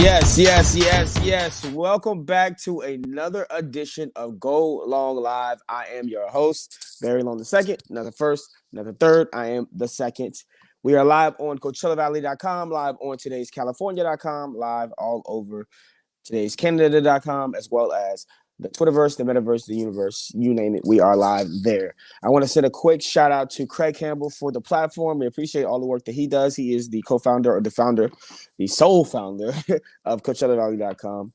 Yes. Welcome back to another edition of Go Long Live. I am your host, Barry Long the second, another first, another third. I am the second. We are live on CoachellaValley.com, live on today'scalifornia.com, live all over today'scanada.com, as well as the Twitterverse, the Metaverse, the universe, you name it, we are live there. I want to send a quick shout out to Craig Campbell for the platform. We appreciate all the work that he does. He is the co-founder or the founder, the sole founder of CoachellaValley.com.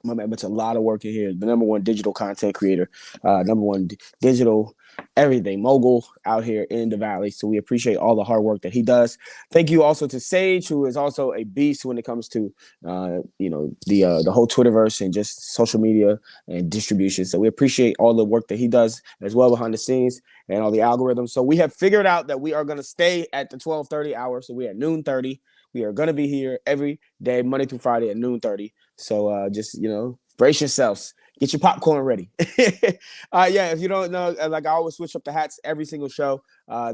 My man puts a lot of work in here. The number one digital content creator, number one digital everything mogul out here in the valley. So we appreciate all the hard work that he does. Thank you also to Sage, who is also a beast when it comes to the whole Twitterverse and just social media and distribution. So we appreciate all the work that he does as well behind the scenes and all the algorithms. So we have figured out that we are going to stay at the 12:30 hour. So we at noon 30. We are going to be here every day, Monday through Friday at noon 30. So just, brace yourselves. Get your popcorn ready. If you don't know, like I always switch up the hats every single show.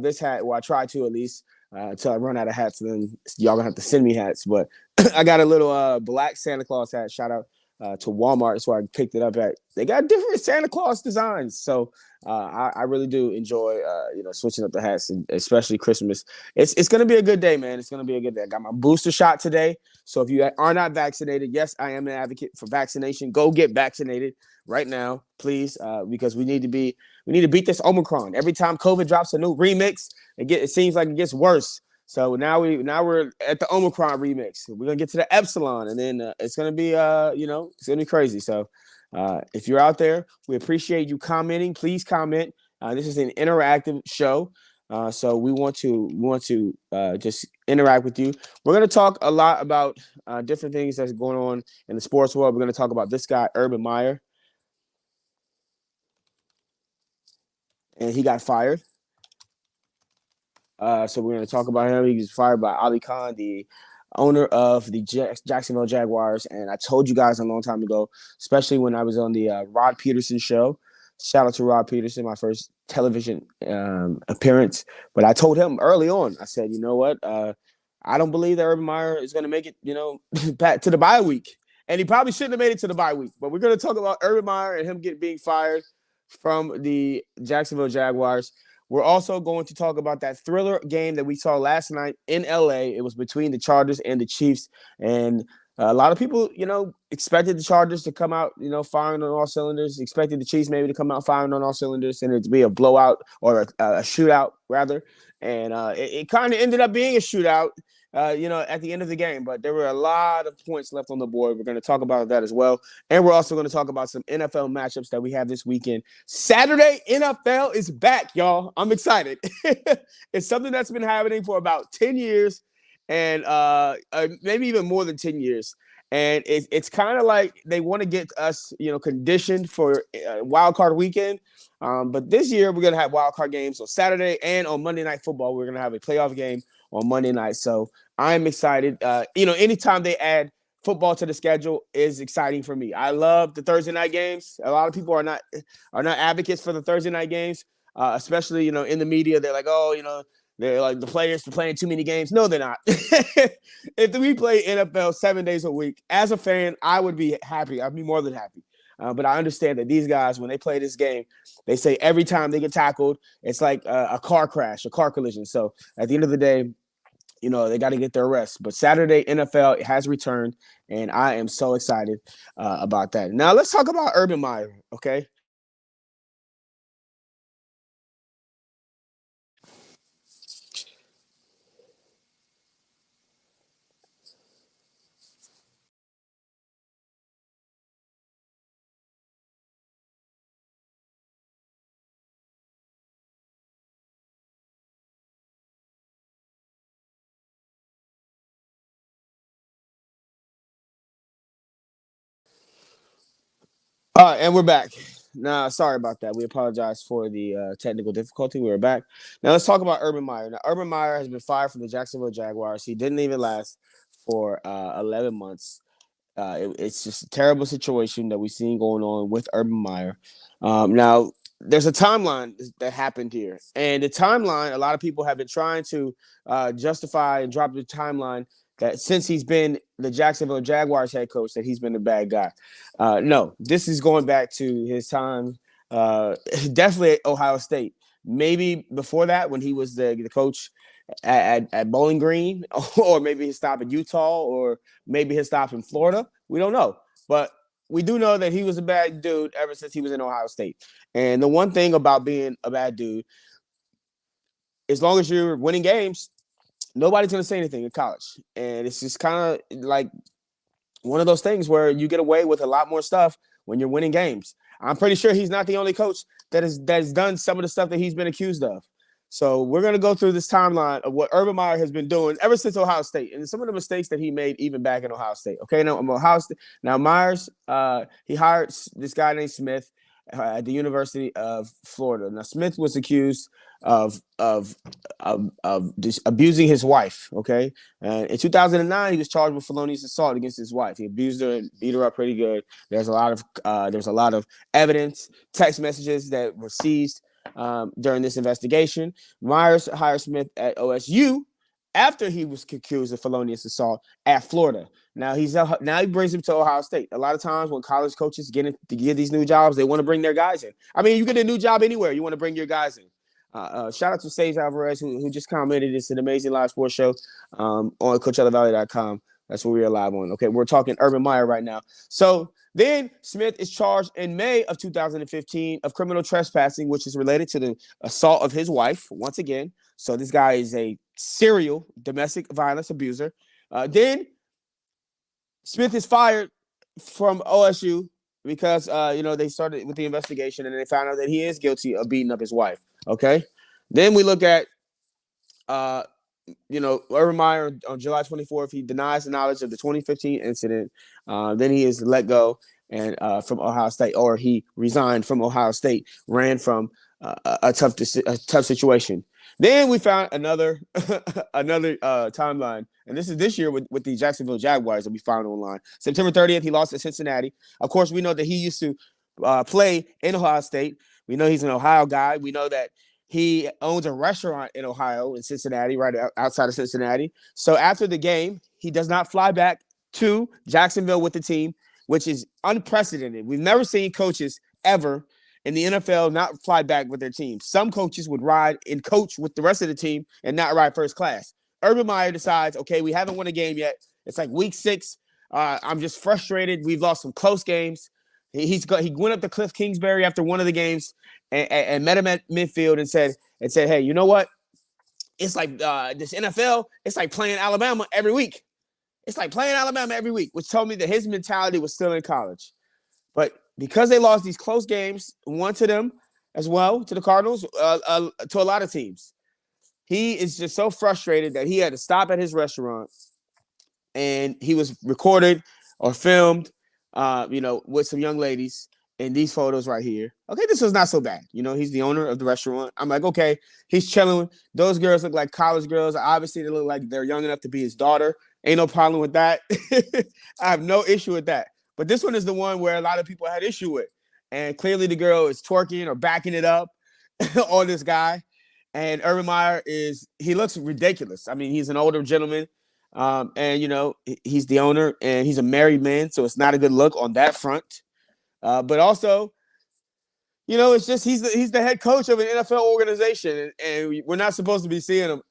This hat, well, I try to at least until I run out of hats. And then y'all going to have to send me hats. But I got a little black Santa Claus hat. Shout out to Walmart. That's where I picked it up at. They got different Santa Claus designs. So I really do enjoy, switching up the hats, and especially Christmas. It's going to be a good day, man. It's going to be a good day. I got my booster shot today. So if you are not vaccinated, yes, I am an advocate for vaccination. Go get vaccinated right now, please, because we need to beat this Omicron. Every time COVID drops a new remix, it seems like it gets worse. So now we're at the Omicron remix. We're gonna get to the Epsilon, and then it's gonna be it's gonna be crazy. So if you're out there, we appreciate you commenting. Please comment. This is an interactive show, so we want to just interact with you. We're gonna talk a lot about different things that's going on in the sports world. We're gonna talk about this guy, Urban Meyer, and he got fired. So we're going to talk about him. He was fired by Ali Khan, the owner of the Jacksonville Jaguars. And I told you guys a long time ago, especially when I was on the Rod Peterson show. Shout out to Rod Peterson, my first television appearance. But I told him early on, I said, you know what? I don't believe that Urban Meyer is going to make it, back to the bye week. And he probably shouldn't have made it to the bye week. But we're going to talk about Urban Meyer and him being fired from the Jacksonville Jaguars. We're also going to talk about that thriller game that we saw last night in LA. It was between the Chargers and the Chiefs. And a lot of people, expected the Chargers to come out, firing on all cylinders, expected the Chiefs maybe to come out firing on all cylinders and it to be a blowout or a shootout, rather. And it kind of ended up being a shootout, at the end of the game. But there were a lot of points left on the board. We're going to talk about that as well. And we're also going to talk about some NFL matchups that we have this weekend. Saturday, NFL is back, y'all. I'm excited. It's something that's been happening for about 10 years and maybe even more than 10 years. And it's kind of like they want to get us, conditioned for wild card weekend. But this year, we're going to have wild card games on Saturday and on Monday Night Football. We're going to have a playoff game on Monday night. So I'm excited. Anytime they add football to the schedule is exciting for me. I love the Thursday night games. A lot of people are not advocates for the Thursday night games, especially, in the media. They're like, they're like the players are playing too many games. No, they're not. If we play NFL 7 days a week, as a fan, I would be happy. I'd be more than happy. But I understand that these guys, when they play this game, they say every time they get tackled, it's like a car crash, a car collision. So at the end of the day, they got to get their rest. But Saturday, NFL has returned, and I am so excited about that. Now, let's talk about Urban Meyer, okay? All right, and we're back. Nah, sorry about that. We apologize for the technical difficulty. We're back. Now let's talk about Urban Meyer. Now, Urban Meyer has been fired from the Jacksonville Jaguars. He didn't even last for 11 months. It's just a terrible situation that we've seen going on with Urban Meyer. Now, there's a timeline that happened here. And the timeline, a lot of people have been trying to justify and drop the timeline that since he's been the Jacksonville Jaguars head coach that he's been the bad guy. No, this is going back to his time, definitely at Ohio State. Maybe before that when he was the coach at Bowling Green, or maybe his stop in Utah, or maybe his stop in Florida. We don't know. But we do know that he was a bad dude ever since he was in Ohio State. And the one thing about being a bad dude, as long as you're winning games, nobody's going to say anything in college. And it's just kind of like one of those things where you get away with a lot more stuff when you're winning games. I'm pretty sure he's not the only coach that has done some of the stuff that he's been accused of. So we're going to go through this timeline of what Urban Meyer has been doing ever since Ohio State and some of the mistakes that he made even back in Ohio State. Okay, now Ohio State. Now Myers, he hired this guy named Smith at the University of Florida. Now Smith was accused of just abusing his wife. Okay, and in 2009 he was charged with felonious assault against his wife. He abused her and beat her up pretty good. There's a lot of evidence, text messages that were seized during this investigation. Myers hired Smith at OSU after he was accused of felonious assault at Florida. Now he brings him to Ohio State. A lot of times when college coaches get these new jobs, they want to bring their guys in. I mean, you get a new job anywhere, you want to bring your guys in. Shout out to Sage Alvarez who just commented. It's an amazing live sports show on CoachellaValley.com. That's what we are live on. Okay, we're talking Urban Meyer right now. So then Smith is charged in May of 2015 of criminal trespassing, which is related to the assault of his wife once again. So this guy is a serial domestic violence abuser. Then Smith is fired from OSU because they started with the investigation and they found out that he is guilty of beating up his wife. Okay. Then we look at Urban Meyer on July 24th, he denies the knowledge of the 2015 incident. Then he is let go and from Ohio State, or he resigned from Ohio State, ran from a tough situation. Then we found another timeline, and this year with the Jacksonville Jaguars that we found online. September 30th, he lost to Cincinnati. Of course, we know that he used to play in Ohio State. We know he's an Ohio guy. We know that he owns a restaurant in Ohio, in Cincinnati, right outside of Cincinnati. So after the game, he does not fly back to Jacksonville with the team, which is unprecedented. We've never seen coaches ever in the NFL not fly back with their team. Some coaches would ride and coach with the rest of the team and not ride first class. Urban Meyer decides, okay, we haven't won a game yet. It's like week 6. I'm just frustrated. We've lost some close games. He went up to Cliff Kingsbury after one of the games and met him at midfield and said, hey, you know what? It's like this NFL, it's like playing Alabama every week. It's like playing Alabama every week, which told me that his mentality was still in college. But because they lost these close games, one to them as well, to the Cardinals, to a lot of teams, he is just so frustrated that he had to stop at his restaurant and he was recorded or filmed with some young ladies in these photos right here. Okay, this was not so bad. He's the owner of the restaurant. I'm like, okay, he's chilling. Those girls look like college girls. Obviously, they look like they're young enough to be his daughter. Ain't no problem with that. I have no issue with that. But this one is the one where a lot of people had issue with. And clearly the girl is twerking or backing it up on this guy. And Urban Meyer he looks ridiculous. I mean, he's an older gentleman. And he's the owner and he's a married man, so it's not a good look on that front. But also, it's just he's the head coach of an NFL organization, and we're not supposed to be seeing him,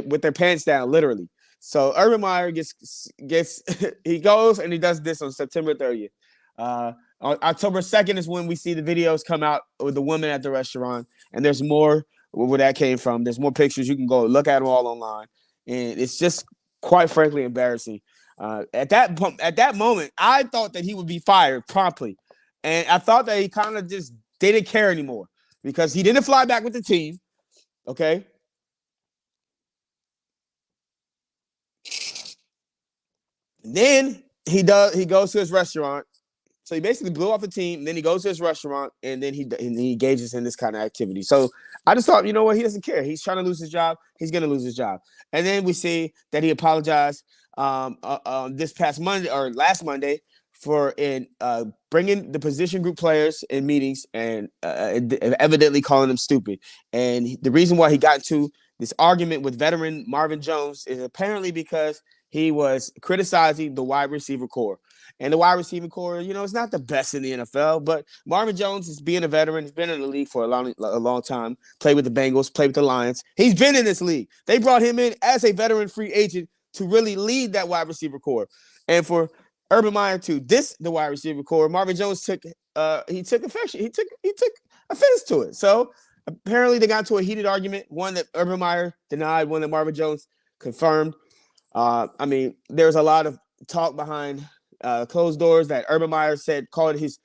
with their pants down, literally. So Urban Meyer gets he goes and he does this on September 30th. On October 2nd is when we see the videos come out with the woman at the restaurant, and there's more where that came from. There's more pictures. You can go look at them all online, and it's just quite frankly embarrassing. At that moment, I thought that he would be fired promptly, and I thought that he kind of just didn't care anymore because he didn't fly back with the team. Okay. Then he goes to his restaurant. So he basically blew off the team. Then he goes to his restaurant, and then he engages in this kind of activity. So I just thought, he doesn't care. He's trying to lose his job. He's going to lose his job. And then we see that he apologized this past Monday or last Monday for bringing the position group players in meetings and evidently calling them stupid. And the reason why he got into this argument with veteran Marvin Jones is apparently because he was criticizing the wide receiver core. And the wide receiver core, it's not the best in the NFL, but Marvin Jones is being a veteran. He's been in the league for a long time. Played with the Bengals, played with the Lions. He's been in this league. They brought him in as a veteran free agent to really lead that wide receiver core. And for Urban Meyer to diss the wide receiver core, Marvin Jones took affection. He took offense to it. So apparently they got into a heated argument, one that Urban Meyer denied, one that Marvin Jones confirmed. There's a lot of talk behind closed doors that Urban Meyer called his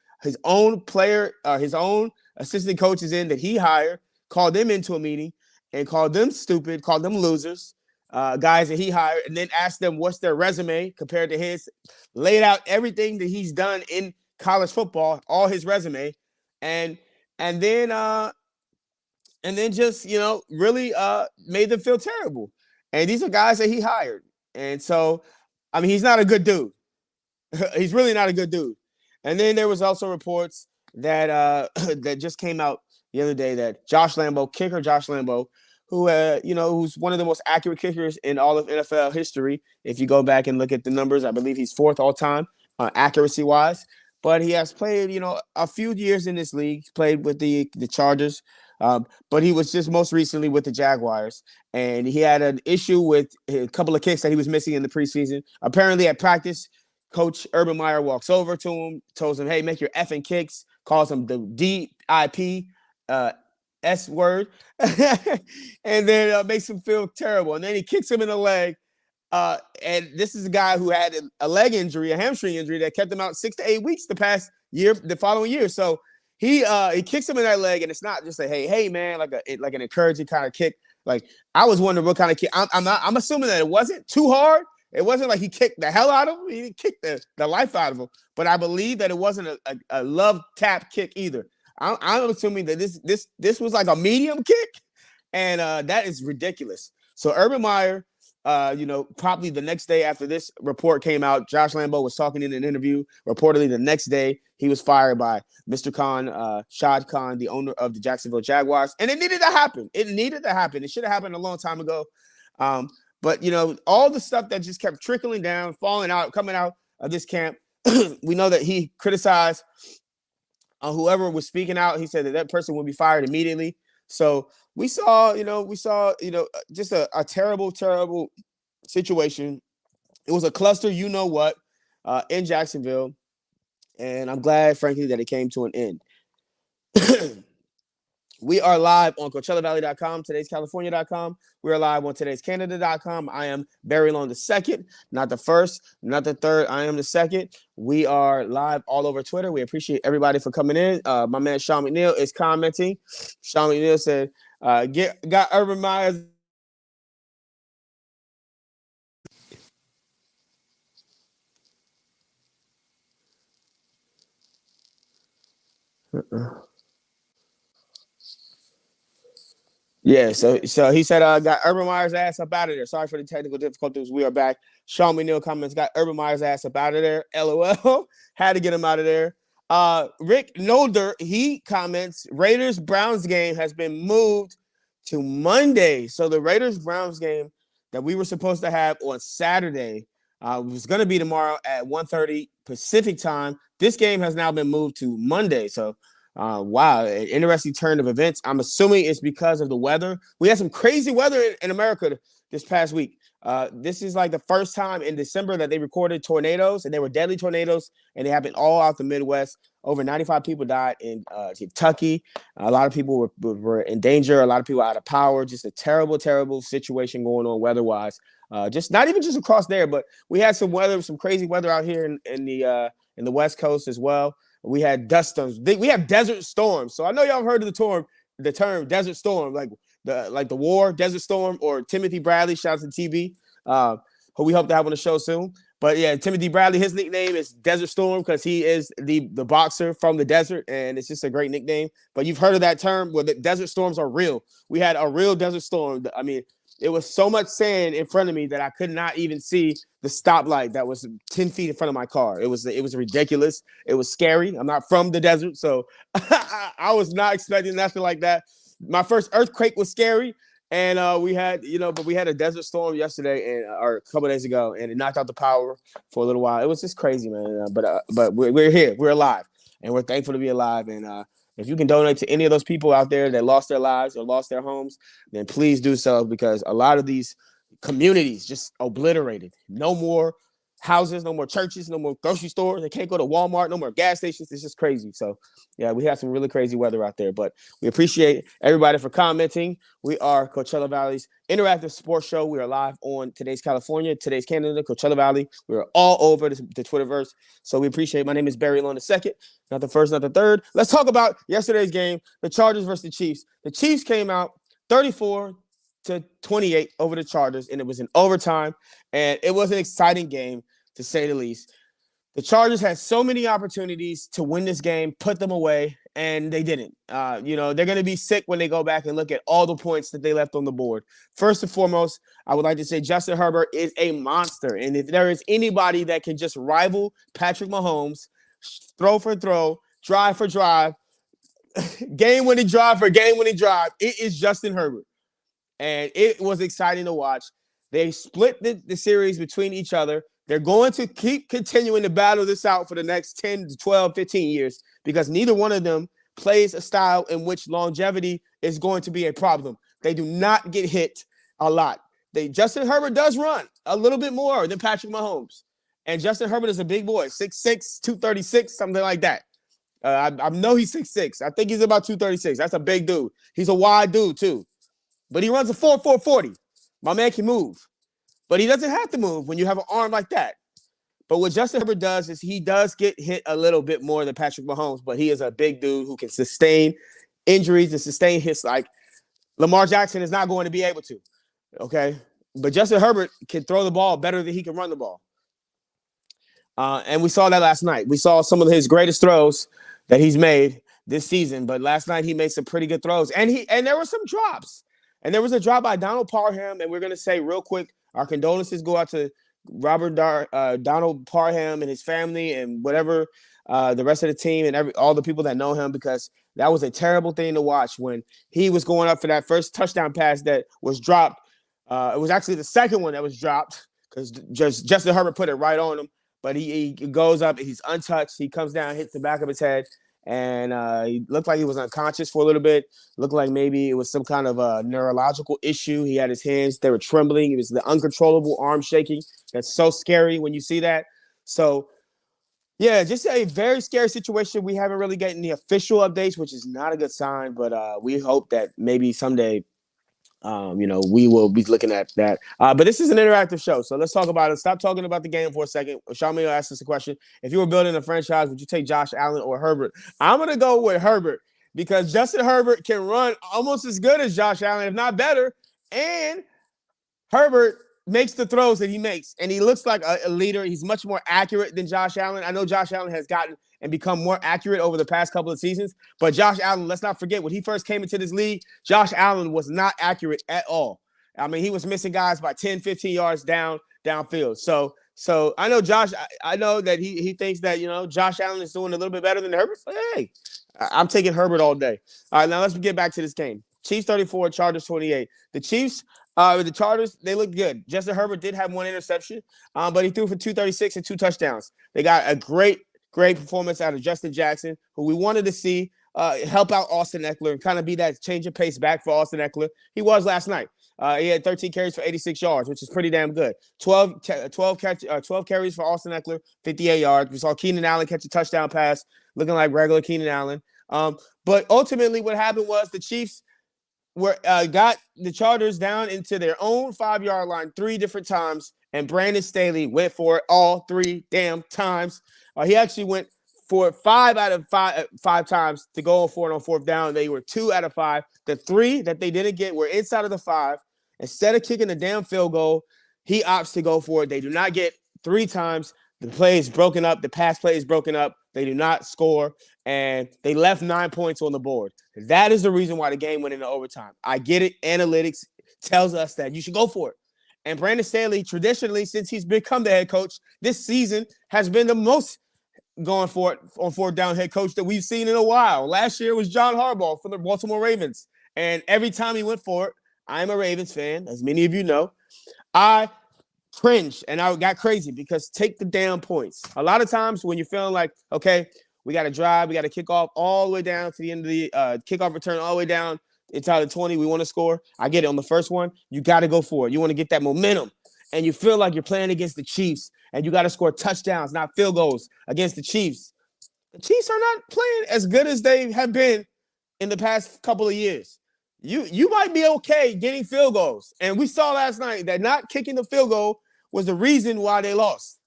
own player, his own assistant coaches in that he hired, called them into a meeting and called them stupid, called them losers, guys that he hired, and then asked them what's their resume compared to his, laid out everything that he's done in college football, all his resume, and then just really made them feel terrible. And these are guys that he hired, and so he's not a good dude. He's really not a good dude. And then there was also reports that that just came out the other day that kicker Josh Lambo, who who's one of the most accurate kickers in all of NFL history. If you go back and look at the numbers, I believe he's fourth all time accuracy wise. But he has played a few years in this league. He's played with the Chargers, but he was just most recently with the Jaguars, and he had an issue with a couple of kicks that he was missing in the preseason. Apparently at practice, Coach Urban Meyer walks over to him, tells him, "Hey, make your effing kicks," calls him the DIP S word, and then makes him feel terrible. And then he kicks him in the leg. And this is a guy who had a leg injury, a hamstring injury that kept him out 6 to 8 weeks the following year. So he kicks him in that leg, and it's not just a hey man, like an encouraging kind of kick. Like, I was wondering what kind of kick. I'm assuming that it wasn't too hard. It wasn't like he kicked the hell out of him. He didn't kick the life out of him. But I believe that it wasn't a love tap kick either. I'm assuming that this was like a medium kick, and that is ridiculous. So Urban Meyer, probably the next day after this report came out, Josh Lambo was talking in an interview. Reportedly the next day, he was fired by Mr. Khan, Shad Khan, the owner of the Jacksonville Jaguars. And it needed to happen. It should have happened a long time ago. But, all the stuff that just kept trickling down, falling out, coming out of this camp, we know that he criticized whoever was speaking out. He said that person would be fired immediately. So we saw just a terrible, terrible situation. It was a cluster, in Jacksonville. And I'm glad, frankly, that it came to an end. We are live on CoachellaValley.com, today'sCalifornia.com. We are live on today'sCanada.com. I am Barry Long the second, not the first, not the third. I am the second. We are live all over Twitter. We appreciate everybody for coming in. My man Sean McNeil is commenting. Sean McNeil said, got Urban Meyer's. Yeah, so he said, got Urban Meyer's ass up out of there. Sorry for the technical difficulties. We are back. Sean McNeil comments, got Urban Meyer's ass up out of there. LOL. Had to get him out of there. Rick Nolder, he comments, Raiders-Browns game has been moved to Monday. So the Raiders-Browns game that we were supposed to have on Saturday was going to be tomorrow at 1:30 Pacific time. This game has now been moved to Monday. So wow, an interesting turn of events. I'm assuming it's because of the weather. We had some crazy weather in America this past week. This is like the first time in December that they recorded tornadoes, and they were deadly tornadoes, and they happened all out the Midwest. Over 95 people died in Kentucky. A lot of people were in danger. A lot of people out of power. Just a terrible, terrible situation going on weather-wise. Just not even just across there, but we had some crazy weather out here in the West Coast as well. We had dust storms. We have desert storms. So I know y'all have heard of the term desert storm, like the war desert storm, or Timothy Bradley. Shouts to TB, who we hope to have on the show soon. But yeah, Timothy Bradley, his nickname is Desert Storm because he is the boxer from the desert, and it's just a great nickname. But you've heard of that term where the desert storms are real. We had a real desert storm. I mean, it was so much sand in front of me that I could not even see the stoplight that was 10 feet in front of my car. It was ridiculous. It was scary. I'm not from the desert, so I was not expecting nothing like that. My first earthquake was scary. And we had, but we had a desert storm yesterday or a couple days ago, and it knocked out the power for a little while. It was just crazy, man. But we're here, we're alive, and we're thankful to be alive. And if you can donate to any of those people out there that lost their lives or lost their homes, then please do so, because a lot of these communities just obliterated. No more houses, no more churches, no more grocery stores. They can't go to Walmart, no more gas stations. It's just crazy. So, yeah, we have some really crazy weather out there, but we appreciate everybody for commenting. We are Coachella Valley's interactive sports show. We are live on Today's California, Today's Canada, Coachella Valley. We're all over the Twitterverse. So we appreciate it. My name is Barry Long II, not the first, not the third. Let's talk about yesterday's game, the Chargers versus the Chiefs. The Chiefs came out 34-28 over the Chargers, and it was in overtime, and it was an exciting game, to say the least. The Chargers had so many opportunities to win this game, put them away, and they didn't. They're going to be sick when they go back and look at all the points that they left on the board. First and foremost, I would like to say Justin Herbert is a monster, and if there is anybody that can just rival Patrick Mahomes, throw for throw, drive for drive, game-winning drive for game-winning drive, it is Justin Herbert. And it was exciting to watch. They split the series between each other. They're going to keep continuing to battle this out for the next 10 to 12, 15 years, because neither one of them plays a style in which longevity is going to be a problem. They do not get hit a lot. Justin Herbert does run a little bit more than Patrick Mahomes. And Justin Herbert is a big boy, 6'6", 236, something like that. I know he's 6'6". I think he's about 236. That's a big dude. He's a wide dude, too. But he runs a 4.4 40. My man can move. But he doesn't have to move when you have an arm like that. But what Justin Herbert does is he does get hit a little bit more than Patrick Mahomes, but he is a big dude who can sustain injuries and sustain hits like Lamar Jackson is not going to be able to. Okay? But Justin Herbert can throw the ball better than he can run the ball. And we saw that last night. We saw some of his greatest throws that he's made this season, but last night he made some pretty good throws. And there were some drops. And there was a drop by Donald Parham, and we're going to say real quick, our condolences go out to Donald Parham and his family and whatever the rest of the team and all the people that know him, because that was a terrible thing to watch when he was going up for that first touchdown pass that was dropped. It was actually the second one that was dropped because Justin Herbert put it right on him. But he goes up, he's untouched. He comes down, hits the back of his head. And he looked like he was unconscious for a little bit. Looked like maybe it was some kind of a neurological issue. He had his hands, they were trembling. It was the uncontrollable arm shaking. That's so scary when you see that. So, yeah, just a very scary situation. We haven't really gotten the official updates, which is not a good sign. But we hope that maybe someday, we will be looking at that. But this is an interactive show, so let's talk about it. Stop talking about the game for a second. Sean Meyer asked us a question. If you were building a franchise, would you take Josh Allen or Herbert? I'm going to go with Herbert because Justin Herbert can run almost as good as Josh Allen, if not better. And Herbert makes the throws that he makes, and he looks like a leader. He's much more accurate than Josh Allen. I know Josh Allen has gotten and become more accurate over the past couple of seasons, but Josh Allen, let's not forget, when he first came into this league, Josh Allen was not accurate at all. I mean, he was missing guys by 10, 15 yards downfield. So I know Josh, I know that he thinks that, Josh Allen is doing a little bit better than Herbert. But hey, I'm taking Herbert all day. All right, now let's get back to this game. Chiefs 34, Chargers 28. The Chiefs, the Chargers, they look good. Justin Herbert did have one interception, but he threw for 236 and 2 touchdowns. They got a great performance out of Justin Jackson, who we wanted to see help out Austin Eckler and kind of be that change of pace back for Austin Eckler. He was last night. He had 13 carries for 86 yards, which is pretty damn good. 12 carries for Austin Eckler, 58 yards. We saw Keenan Allen catch a touchdown pass, looking like regular Keenan Allen. But ultimately what happened was the Chiefs got the Chargers down into their own 5-yard line 3 different times, and Brandon Staley went for it all 3 damn times. He actually went for 5 out of 5 times to go for it on 4th down. They were 2 out of 5. The 3 that they didn't get were inside of the 5. Instead of kicking the damn field goal, he opts to go for it. They do not get 3 times. The play is broken up. The pass play is broken up. They do not score, and they left 9 points on the board. That is the reason why the game went into overtime. I get it. Analytics tells us that you should go for it. And Brandon Staley, traditionally, since he's become the head coach, this season has been the most going for it on 4th down head coach that we've seen in a while. Last year was John Harbaugh for the Baltimore Ravens. And every time he went for it, I'm a Ravens fan, as many of you know. I cringed and I got crazy because take the damn points. A lot of times when you're feeling like, okay, we got to drive, we got to kick off all the way down to the end of the kickoff return, all the way down inside the 20, we want to score. I get it on the first one. You got to go for it. You want to get that momentum. And you feel like you're playing against the Chiefs and you got to score touchdowns, not field goals against the Chiefs. The Chiefs are not playing as good as they have been in the past couple of years. You might be okay getting field goals. And we saw last night that not kicking the field goal was the reason why they lost.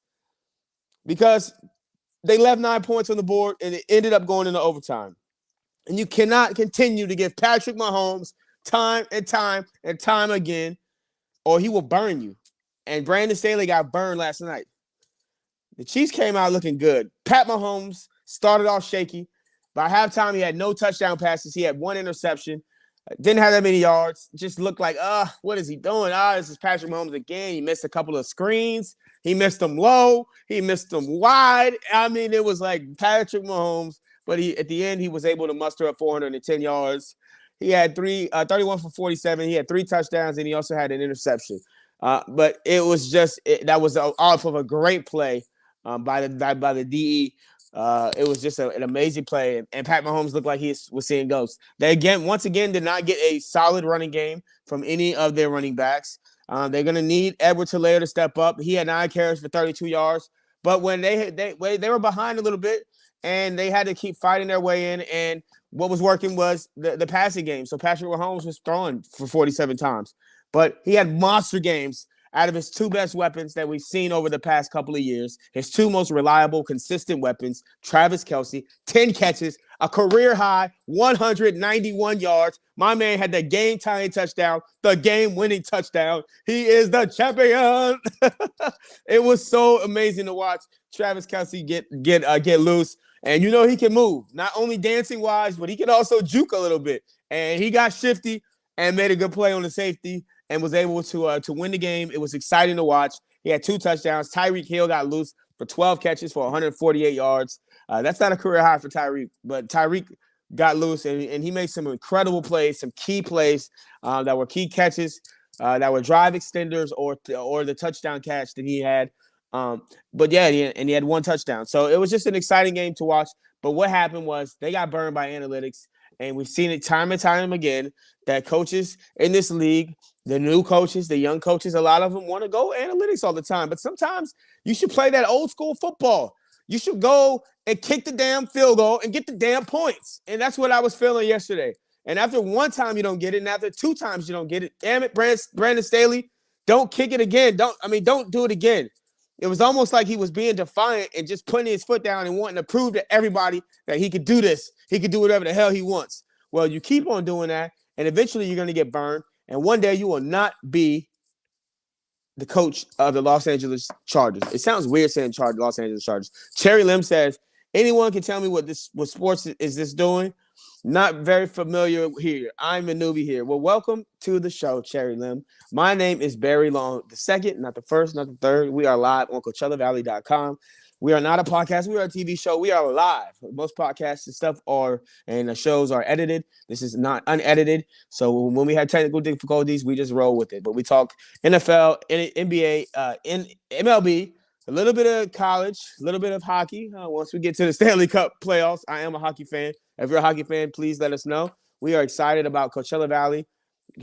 Because they left 9 points on the board and it ended up going into overtime. And you cannot continue to give Patrick Mahomes time and time and time again, or he will burn you. And Brandon Staley got burned last night. The Chiefs came out looking good. Pat Mahomes started off shaky. By halftime, he had no touchdown passes. He had one interception. Didn't have that many yards. Just looked like, what is he doing? This is Patrick Mahomes again. He missed a couple of screens. He missed them low. He missed them wide. I mean, it was like Patrick Mahomes. But at the end, he was able to muster up 410 yards. He had 31 for 47. He had 3 touchdowns, and he also had an interception. But it was that was off of a great play by the DE. It was just an amazing play, and Pat Mahomes looked like he was seeing ghosts. They once again did not get a solid running game from any of their running backs. They're going to need Edwards Helaire to step up. He had 9 carries for 32 yards, but when they were behind a little bit, and they had to keep fighting their way in. And what was working was the passing game. So Patrick Mahomes was throwing for 47 times, but he had monster games out of his 2 best weapons that we've seen over the past couple of years. His 2 most reliable, consistent weapons, Travis Kelce, 10 catches, a career-high 191 yards. My man had the game-tying touchdown, the game-winning touchdown. He is the champion. It was so amazing to watch Travis Kelce get loose. And you know he can move, not only dancing-wise, but he can also juke a little bit. And he got shifty and made a good play on the safety and was able to win the game. It was exciting to watch. He had 2 touchdowns. Tyreek Hill got loose for 12 catches for 148 yards. That's not a career high for Tyreek, but Tyreek got loose, and he made some incredible plays, some key plays that were key catches, that were drive extenders or the touchdown catch that he had. But yeah, he had 1 touchdown. So it was just an exciting game to watch. But what happened was they got burned by analytics, and we've seen it time and time again that coaches in this league, the new coaches, the young coaches, a lot of them want to go analytics all the time. But sometimes you should play that old school football. You should go and kick the damn field goal and get the damn points. And that's what I was feeling yesterday. And after 1 time you don't get it, and after 2 times you don't get it, damn it, Brandon Staley, don't kick it again. Don't do it again. It was almost like he was being defiant and just putting his foot down and wanting to prove to everybody that he could do this. He could do whatever the hell he wants. Well, you keep on doing that, and eventually you're going to get burned. And one day you will not be the coach of the Los Angeles Chargers. It sounds weird saying Los Angeles Chargers. Cherry Lim says, anyone can tell me what sports is this doing? Not very familiar here. I'm a newbie here. Well, welcome to the show, Cherry Lim. My name is Barry Long, the second, not the first, not the third. We are live on CoachellaValley.com. We are not a podcast. We are a TV show. We are live. Most podcasts and stuff and the shows are edited. This is not unedited. So when we have technical difficulties, we just roll with it. But we talk NFL, NBA, MLB, a little bit of college, a little bit of hockey. Once we get to the Stanley Cup playoffs, I am a hockey fan. If you're a hockey fan, please let us know. We are excited about Coachella Valley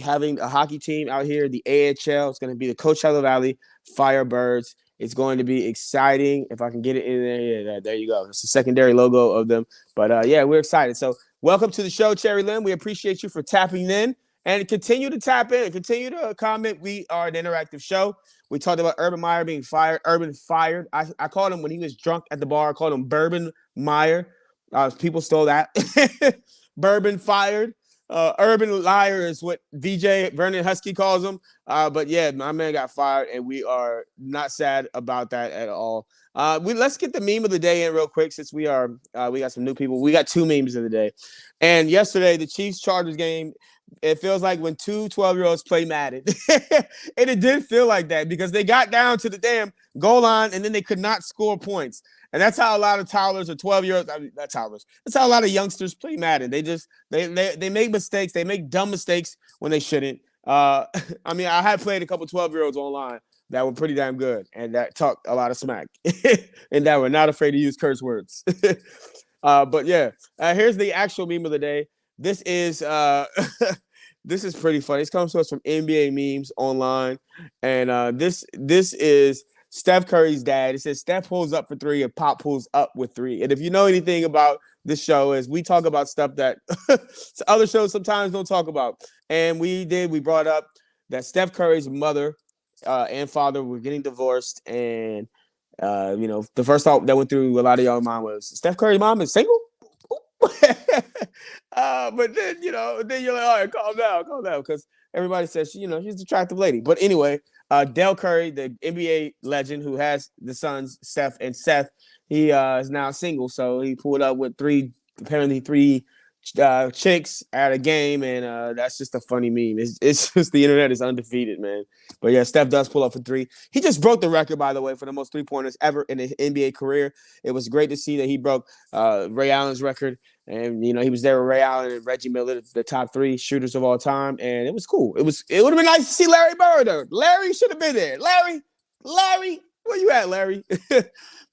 having a hockey team out here. The AHL is going to be the Coachella Valley Firebirds. It's going to be exciting. If I can get it in there, yeah, there you go. It's the secondary logo of them. But, yeah, we're excited. So welcome to the show, Cherry Lim. We appreciate you for tapping in. And continue to tap in. Continue to comment. We are an interactive show. We talked about Urban Meyer being fired. Urban fired. I called him when he was drunk at the bar. I called him Bourbon Meyer. People stole that. Bourbon fired. Urban liar is what VJ Vernon Husky calls him. But yeah, my man got fired, and we are not sad about that at all. Let's get the meme of the day in real quick since we got some new people. We got 2 memes of the day. And yesterday, the Chiefs-Chargers game, it feels like when 2 12-year-olds play Madden. And it did feel like that because they got down to the damn goal line, and then they could not score points. And that's how a lot of toddlers or 12-year-olds, not toddlers, that's how a lot of youngsters play Madden. They make mistakes. They make dumb mistakes when they shouldn't. I mean, I had played a couple 12-year-olds online that were pretty damn good and that talked a lot of smack and that were not afraid to use curse words. But yeah, here's the actual meme of the day. This is this is pretty funny. This comes to us from NBA memes online, and this is Steph Curry's dad. It says Steph pulls up for three and Pop pulls up with three. And if you know anything about this show, is we talk about stuff that other shows sometimes don't talk about. And we brought up that Steph Curry's mother and father were getting divorced, and the first thought that went through a lot of y'all mind was Steph Curry's mom is single. But then then you're like, all right, calm down, because everybody says she's an attractive lady. But anyway, Dell Curry, the NBA legend who has the sons Steph and Seth, he is now single, so he pulled up with three chicks at a game, and that's just a funny meme. It's just the internet is undefeated, man. But yeah, Steph does pull up for three. He just broke the record, by the way, for the most three-pointers ever in his NBA career. It was great to see that he broke Ray Allen's record, and he was there with Ray Allen and Reggie Miller, the top three shooters of all time, and it was cool. It would have been nice to see Larry Bird there. Larry should have been there. Larry, where you at, Larry?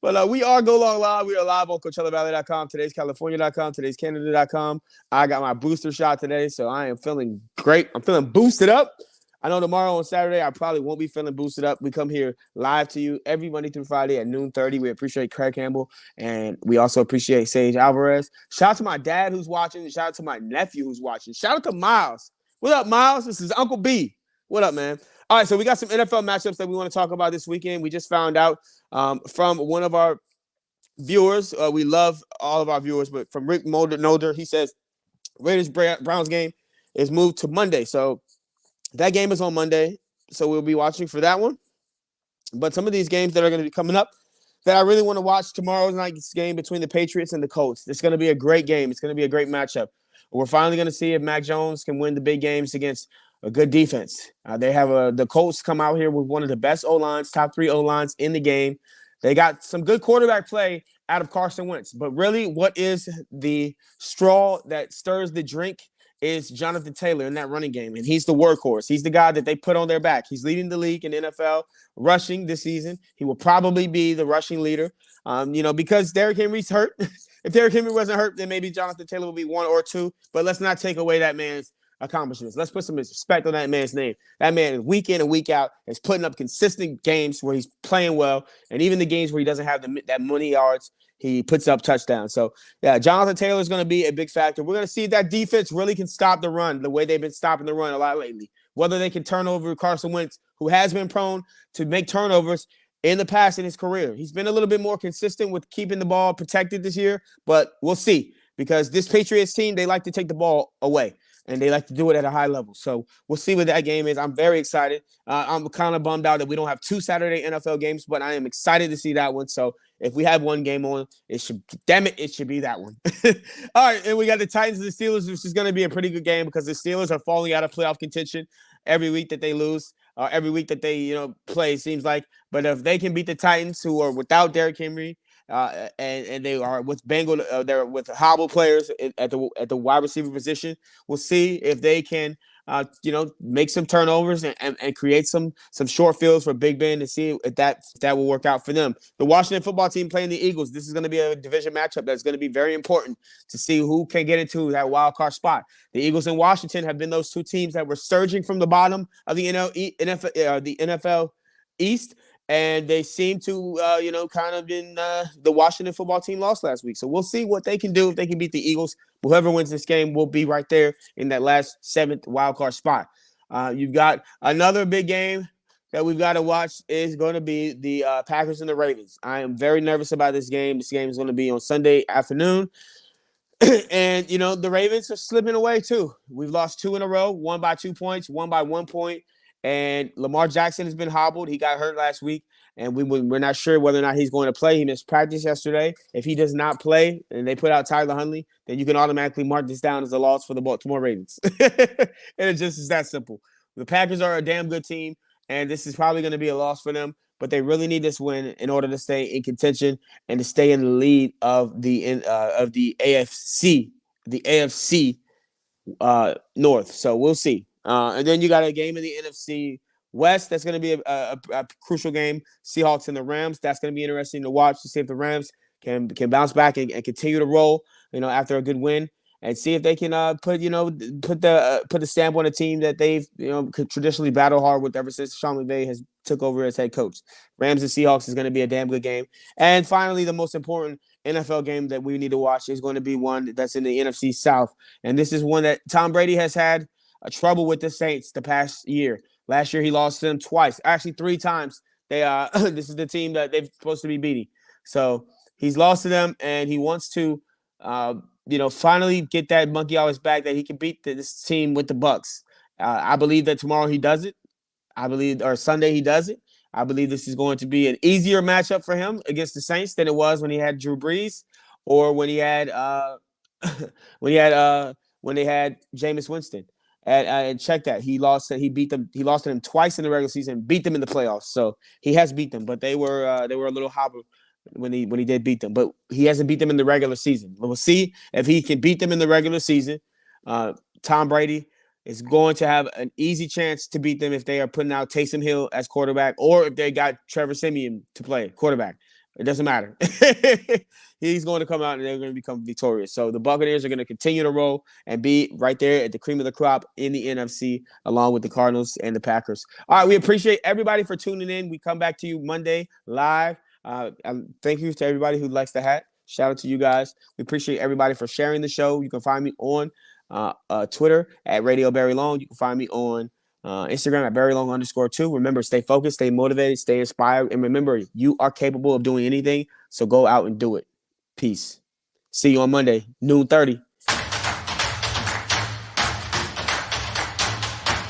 But we are Go Long Live. We are live on CoachellaValley.com, today's California.com, today's Canada.com. I got my booster shot today, so I am feeling great. I'm feeling boosted up. I know tomorrow on Saturday, I probably won't be feeling boosted up. We come here live to you every Monday through Friday at noon 30. We appreciate Craig Campbell, and we also appreciate Sage Alvarez. Shout out to my dad who's watching. Shout out to my nephew who's watching. Shout out to Miles. What up, Miles? This is Uncle B. What up, man? All right, so we got some NFL matchups that we want to talk about this weekend. We just found out from one of our viewers. We love all of our viewers, but from Rick Nolder, he says Raiders-Browns game is moved to Monday. So that game is on Monday, so we'll be watching for that one. But some of these games that are going to be coming up that I really want to watch tomorrow's night's game between the Patriots and the Colts. It's going to be a great game. It's going to be a great matchup. We're finally going to see if Mac Jones can win the big games against a good defense. They have the Colts come out here with one of the best O-lines, top three O-lines in the game. They got some good quarterback play out of Carson Wentz. But really, what is the straw that stirs the drink is Jonathan Taylor in that running game. And he's the workhorse. He's the guy that they put on their back. He's leading the league in NFL rushing this season. He will probably be the rushing leader, because Derrick Henry's hurt. If Derrick Henry wasn't hurt, then maybe Jonathan Taylor will be one or two. But let's not take away that man's accomplishments. Let's put some respect on that man's name. That man, week in and week out, is putting up consistent games where he's playing well, and even the games where he doesn't have that many yards, he puts up touchdowns. So, yeah, Jonathan Taylor is going to be a big factor. We're going to see if that defense really can stop the run the way they've been stopping the run a lot lately. Whether they can turn over Carson Wentz, who has been prone to make turnovers in the past in his career. He's been a little bit more consistent with keeping the ball protected this year, but we'll see, because this Patriots team, they like to take the ball away, and they like to do it at a high level. So we'll see what that game is. I'm very excited. I'm kind of bummed out that we don't have two Saturday NFL games, but I am excited to see that one. So if we have one game on, it should be that one. All right, and we got the Titans and the Steelers, which is going to be a pretty good game because the Steelers are falling out of playoff contention every week that they lose, every week that they play, it seems like. But if they can beat the Titans, who are without Derrick Henry, and they are with they're with hobble players at the wide receiver position. We'll see if they can, make some turnovers and create some short fields for Big Ben to see if that will work out for them. The Washington football team playing the Eagles. This is going to be a division matchup that's going to be very important to see who can get into that wild card spot. The Eagles and Washington have been those two teams that were surging from the bottom of the NFL East. And they seem to, kind of been the Washington football team lost last week. So we'll see what they can do if they can beat the Eagles. Whoever wins this game will be right there in that last seventh wildcard spot. You've got another big game that we've got to watch is going to be the Packers and the Ravens. I am very nervous about this game. This game is going to be on Sunday afternoon. And, the Ravens are slipping away too. We've lost two in a row, one by 2 points, one by 1 point. And Lamar Jackson has been hobbled. He got hurt last week, and we're not sure whether or not he's going to play. He missed practice yesterday. If he does not play and they put out Tyler Huntley, then you can automatically mark this down as a loss for the Baltimore Ravens. And it just is that simple. The Packers are a damn good team, and this is probably going to be a loss for them, but they really need this win in order to stay in contention and to stay in the lead of the AFC North. So we'll see. And then you got a game in the NFC West. That's going to be a crucial game. Seahawks and the Rams. That's going to be interesting to watch to see if the Rams can bounce back and continue to roll. After a good win, and see if they can put the stamp on a team that they've could traditionally battle hard with ever since Sean McVay has took over as head coach. Rams and Seahawks is going to be a damn good game. And finally, the most important NFL game that we need to watch is going to be one that's in the NFC South, and this is one that Tom Brady has had trouble with the Saints the past year. Last year, he lost to them twice, actually 3 times. They this is the team that they're supposed to be beating. So he's lost to them, and he wants to, finally get that monkey off his back that he can beat this team with the Bucks. I believe that tomorrow he does it. Or Sunday he does it. I believe this is going to be an easier matchup for him against the Saints than it was when he had Drew Brees or when he had when they had Jameis Winston. And check that he lost to them twice in the regular season, beat them in the playoffs. So he has beat them, but they were a little hobble when he did beat them. But he hasn't beat them in the regular season. We'll see if he can beat them in the regular season. Tom Brady is going to have an easy chance to beat them if they are putting out Taysom Hill as quarterback or if they got Trevor Siemian to play quarterback. It doesn't matter. He's going to come out and they're going to become victorious. So the Buccaneers are going to continue to roll and be right there at the cream of the crop in the NFC, along with the Cardinals and the Packers. All right, we appreciate everybody for tuning in. We come back to you Monday live. Thank you to everybody who likes the hat. Shout out to you guys. We appreciate everybody for sharing the show. You can find me on Twitter at Radio Barry Long. You can find me on Instagram at BarryLong_2. Remember, stay focused, stay motivated, stay inspired, and remember, you are capable of doing anything. So go out and do it. Peace. See you on Monday, noon 30.